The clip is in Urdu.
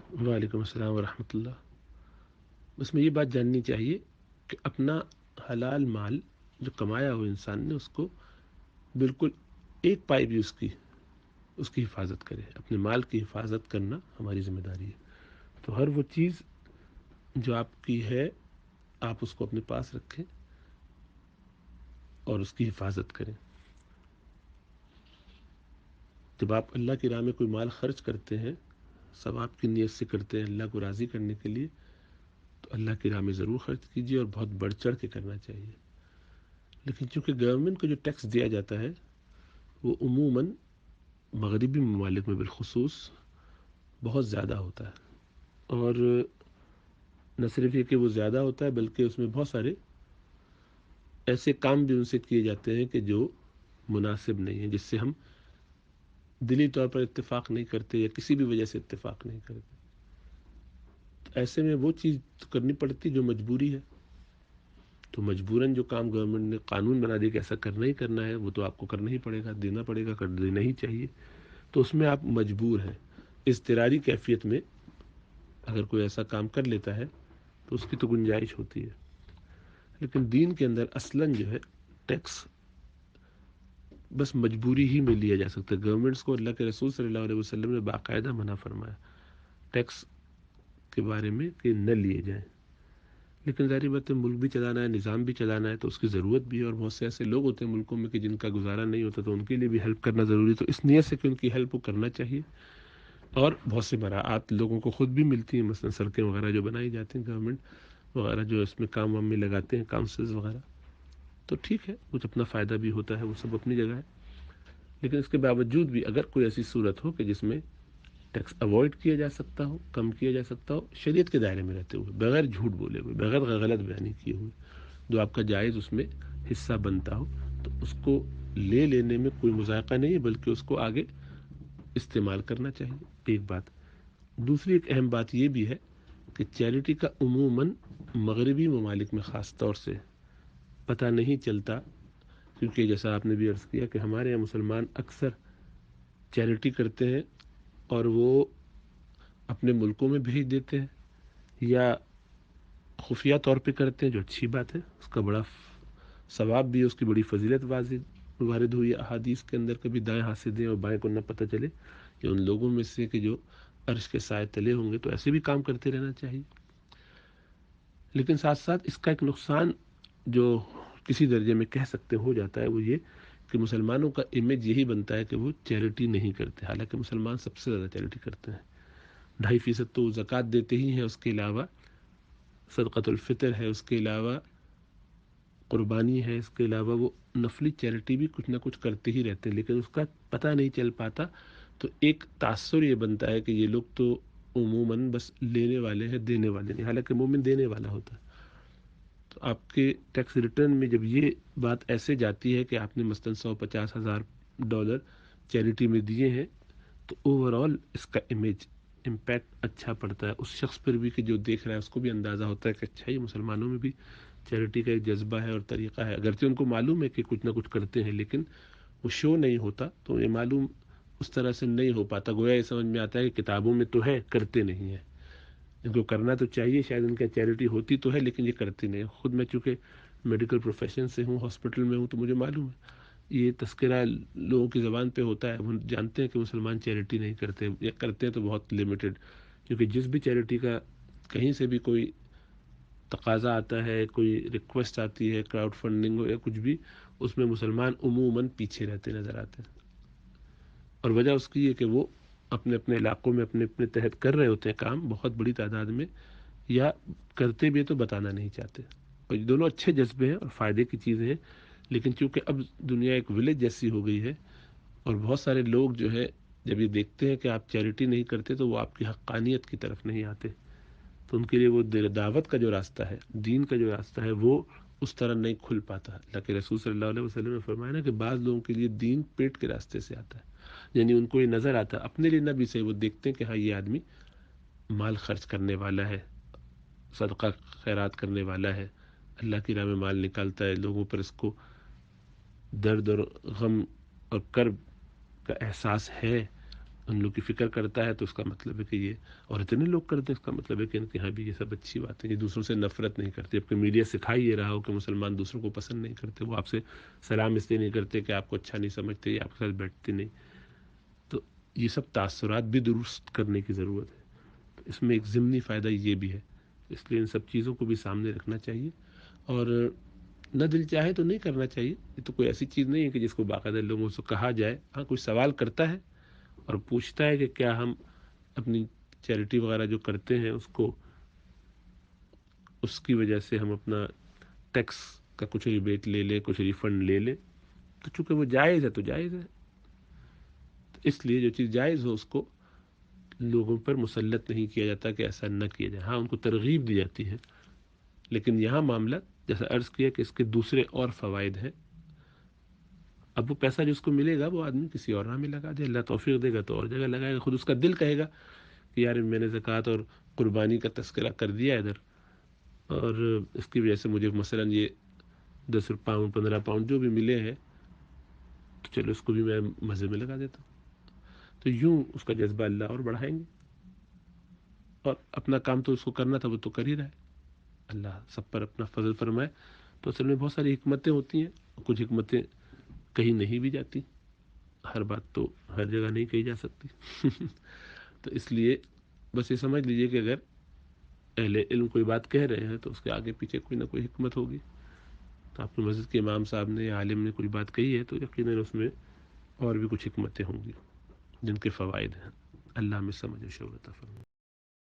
وعلیکم السلام ورحمۃ اللہ۔ بس میں یہ بات جاننی چاہیے کہ اپنا حلال مال جو کمایا ہو انسان نے اس کو بالکل ایک پائی بھی اس کی حفاظت کرے۔ اپنے مال کی حفاظت کرنا ہماری ذمہ داری ہے۔ تو ہر وہ چیز جو آپ کی ہے آپ اس کو اپنے پاس رکھیں اور اس کی حفاظت کریں۔ جب آپ اللہ کی راہ میں کوئی مال خرچ کرتے ہیں، ثواب کی نیت سے کرتے ہیں، اللہ کو راضی کرنے کے لیے، تو اللہ کی راہ میں ضرور خرچ کیجیے اور بہت بڑھ چڑھ کے کرنا چاہیے۔ لیکن چونکہ گورنمنٹ کو جو ٹیکس دیا جاتا ہے وہ عموماً مغربی ممالک میں بالخصوص بہت زیادہ ہوتا ہے، اور نہ صرف یہ کہ وہ زیادہ ہوتا ہے بلکہ اس میں بہت سارے ایسے کام بھی ان سے کیے جاتے ہیں کہ جو مناسب نہیں ہیں، جس سے ہم دلی طور پر اتفاق نہیں کرتے یا کسی بھی وجہ سے اتفاق نہیں کرتے۔ تو ایسے میں وہ چیز کرنی پڑتی جو مجبوری ہے۔ تو مجبوراً جو کام گورنمنٹ نے قانون بنا دیا کہ ایسا کرنا ہی کرنا ہے، وہ تو آپ کو کرنا ہی پڑے گا، دینا پڑے گا، کر دینا ہی چاہیے۔ تو اس میں آپ مجبور ہیں۔ اضطراری کیفیت میں اگر کوئی ایسا کام کر لیتا ہے تو اس کی تو گنجائش ہوتی ہے۔ لیکن دین کے اندر اصلاً جو ہے ٹیکس بس مجبوری ہی میں لیا جا سکتا ہے۔ گورنمنٹس کو اللہ کے رسول صلی اللہ علیہ وسلم نے باقاعدہ منع فرمایا ٹیکس کے بارے میں کہ نہ لیے جائیں۔ لیکن ظاہر بات ہے ملک بھی چلانا ہے، نظام بھی چلانا ہے، تو اس کی ضرورت بھی ہے، اور بہت سے ایسے لوگ ہوتے ہیں ملکوں میں کہ جن کا گزارا نہیں ہوتا، تو ان کے لیے بھی ہیلپ کرنا ضروری ہے۔ تو اس نیت سے کہ ان کی ہیلپ کو کرنا چاہیے۔ اور بہت سے مراعات لوگوں کو خود بھی ملتی ہیں، مثلا سڑکیں وغیرہ جو بنائی جاتی ہیں گورنمنٹ وغیرہ جو اس میں کام وام میں لگاتے ہیں، کاؤنسلز وغیرہ، تو ٹھیک ہے، کچھ اپنا فائدہ بھی ہوتا ہے، وہ سب اپنی جگہ ہے۔ لیکن اس کے باوجود بھی اگر کوئی ایسی صورت ہو کہ جس میں ٹیکس اوائڈ کیا جا سکتا ہو، کم کیا جا سکتا ہو، شریعت کے دائرے میں رہتے ہوئے، بغیر جھوٹ بولے ہوئے، بغیر غلط بیانی کیے ہوئے، جو آپ کا جائز اس میں حصہ بنتا ہو، تو اس کو لے لینے میں کوئی مذائقہ نہیں ہے، بلکہ اس کو آگے استعمال کرنا چاہیے۔ ایک بات۔ دوسری ایک اہم بات یہ بھی ہے کہ چیریٹی کا عموماً مغربی ممالک میں خاص طور سے پتہ نہیں چلتا، کیونکہ جیسا آپ نے بھی عرض کیا کہ ہمارے یہاں مسلمان اکثر چیریٹی کرتے ہیں اور وہ اپنے ملکوں میں بھیج دیتے ہیں یا خفیہ طور پہ کرتے ہیں، جو اچھی بات ہے، اس کا بڑا ثواب بھی ہے، اس کی بڑی فضیلت وارد ہوئی ہے احادیث کے اندر، کبھی دائیں ہاتھ سے دیں اور بائیں کو نہ پتہ چلے، یہ ان لوگوں میں سے کہ جو عرش کے سائے تلے ہوں گے۔ تو ایسے بھی کام کرتے رہنا چاہیے۔ لیکن ساتھ ساتھ اس کا ایک نقصان جو کسی درجے میں کہہ سکتے ہو جاتا ہے، وہ یہ کہ مسلمانوں کا امیج یہی بنتا ہے کہ وہ چیریٹی نہیں کرتے، حالانکہ مسلمان سب سے زیادہ چیریٹی کرتے ہیں۔ 2.5% تو زکوٰۃ دیتے ہی ہیں، اس کے علاوہ صدقۃ الفطر ہے، اس کے علاوہ قربانی ہے، اس کے علاوہ وہ نفلی چیریٹی بھی کچھ نہ کچھ کرتے ہی رہتے ہیں، لیکن اس کا پتہ نہیں چل پاتا۔ تو ایک تاثر یہ بنتا ہے کہ یہ لوگ تو عموماً بس لینے والے ہیں، دینے والے نہیں، حالانکہ مومن دینے والا ہوتا ہے۔ تو آپ کے ٹیکس ریٹرن میں جب یہ بات ایسے جاتی ہے کہ آپ نے مثلاً $150,000 چیریٹی میں دیے ہیں، تو اوور آل اس کا امپیکٹ اچھا پڑتا ہے اس شخص پر بھی کہ جو دیکھ رہا ہے، اس کو بھی اندازہ ہوتا ہے کہ اچھا یہ مسلمانوں میں بھی چیریٹی کا ایک جذبہ ہے اور طریقہ ہے، اگرچہ ان کو معلوم ہے کہ کچھ نہ کچھ کرتے ہیں، لیکن وہ شو نہیں ہوتا، تو یہ معلوم اس طرح سے نہیں ہو پاتا۔ گویا یہ سمجھ میں آتا ہے کہ کتابوں میں تو ہے، کرتے نہیں ہیں۔ ان کو کرنا تو چاہیے، شاید ان کا چیریٹی ہوتی تو ہے، لیکن یہ کرتے نہیں۔ خود میں چونکہ میڈیکل پروفیشن سے ہوں، ہاسپٹل میں ہوں، تو مجھے معلوم ہے یہ تذکرہ لوگوں کی زبان پہ ہوتا ہے، وہ جانتے ہیں کہ مسلمان چیریٹی نہیں کرتے، یا کرتے ہیں تو بہت لمیٹڈ، کیونکہ جس بھی چیریٹی کا کہیں سے بھی کوئی تقاضا آتا ہے، کوئی ریکویسٹ آتی ہے، کراؤڈ فنڈنگ ہو یا کچھ بھی، اس میں مسلمان عموماً پیچھے رہتے نظر آتے ہیں۔ اور وجہ اس کی یہ کہ وہ اپنے اپنے علاقوں میں اپنے اپنے تحت کر رہے ہوتے ہیں کام بہت بڑی تعداد میں، یا کرتے بھی تو بتانا نہیں چاہتے۔ اور یہ دونوں اچھے جذبے ہیں اور فائدے کی چیزیں ہیں، لیکن چونکہ اب دنیا ایک ولیج جیسی ہو گئی ہے، اور بہت سارے لوگ جو ہے جب یہ دیکھتے ہیں کہ آپ چیریٹی نہیں کرتے تو وہ آپ کی حقانیت کی طرف نہیں آتے، تو ان کے لیے وہ دعوت کا جو راستہ ہے، دین کا جو راستہ ہے، وہ اس طرح نہیں کھل پاتا۔ اللہ کے رسول صلی اللہ علیہ وسلم نے فرمایا نا کہ بعض لوگوں کے لیے دین پیٹ کے راستے سے آتا ہے، یعنی ان کو یہ نظر آتا ہے، اپنے لیے نہ بھی صحیح، وہ دیکھتے ہیں کہ ہاں یہ آدمی مال خرچ کرنے والا ہے، صدقہ خیرات کرنے والا ہے، اللہ کی راہ میں مال نکالتا ہے، لوگوں پر اس کو درد اور غم اور کرب کا احساس ہے، ان لوگ کی فکر کرتا ہے تو اس کا مطلب ہے کہ یہ، اور اتنے لوگ کرتے ہیں اس کا مطلب ہے کہ ان کے یہاں بھی یہ سب اچھی بات ہے، یہ دوسروں سے نفرت نہیں کرتے، جبکہ میڈیا سکھا ہی یہ رہا ہو کہ مسلمان دوسروں کو پسند نہیں کرتے، وہ آپ سے سلام اس لیے نہیں کرتے کہ آپ کو اچھا نہیں سمجھتے یا آپ کے ساتھ بیٹھتے نہیں. تو یہ سب تاثرات بھی درست کرنے کی ضرورت ہے. تو اس میں ایک ضمنی فائدہ یہ بھی ہے، اس لیے ان سب چیزوں کو بھی سامنے رکھنا چاہیے. اور نہ دل چاہے تو نہیں کرنا چاہیے، یہ تو کوئی ایسی چیز نہیں ہے کہ جس کو باقاعدہ لوگوں سے کہا جائے. ہاں کوئی سوال کرتا ہے اور پوچھتا ہے کہ کیا ہم اپنی چیریٹی وغیرہ جو کرتے ہیں اس کو، اس کی وجہ سے ہم اپنا ٹیکس کا کچھ ریبیٹ لے لیں، کچھ ریفنڈ لے لیں. تو چونکہ وہ جائز ہے تو جائز ہے، تو اس لیے جو چیز جائز ہو اس کو لوگوں پر مسلط نہیں کیا جاتا کہ ایسا نہ کیا جائے. ہاں ان کو ترغیب دی جاتی ہے، لیکن یہاں معاملہ جیسا عرض کیا کہ اس کے دوسرے اور فوائد ہیں. اب وہ پیسہ جو اس کو ملے گا وہ آدمی کسی اور راہ میں لگا دے، اللہ توفیق دے گا تو اور جگہ لگائے گا. خود اس کا دل کہے گا کہ یار میں نے زکوٰۃ اور قربانی کا تذکرہ کر دیا ادھر، اور اس کی وجہ سے مجھے مثلاً یہ 10 پاؤنڈ 15 پاؤنڈ جو بھی ملے ہیں تو چلو اس کو بھی میں مزے میں لگا دیتا ہوں. تو یوں اس کا جذبہ اللہ اور بڑھائیں گے. اور اپنا کام تو اس کو کرنا تھا وہ تو کر ہی رہا ہے. اللہ سب پر اپنا فضل فرمائے. تو اصل میں بہت ساری حکمتیں ہوتی ہیں، کچھ حکمتیں کہیں نہیں بھی جاتی، ہر بات تو ہر جگہ نہیں کہی جا سکتی. تو اس لیے بس یہ سمجھ لیجئے کہ اگر اہل علم کوئی بات کہہ رہے ہیں تو اس کے آگے پیچھے کوئی نہ کوئی حکمت ہوگی. تو آپ کی مسجد کے امام صاحب نے یا عالم نے کوئی بات کہی ہے تو یقیناً اس میں اور بھی کچھ حکمتیں ہوں گی جن کے فوائد ہیں. اللہ ہمیں سمجھ و شعور عطا فرمائے.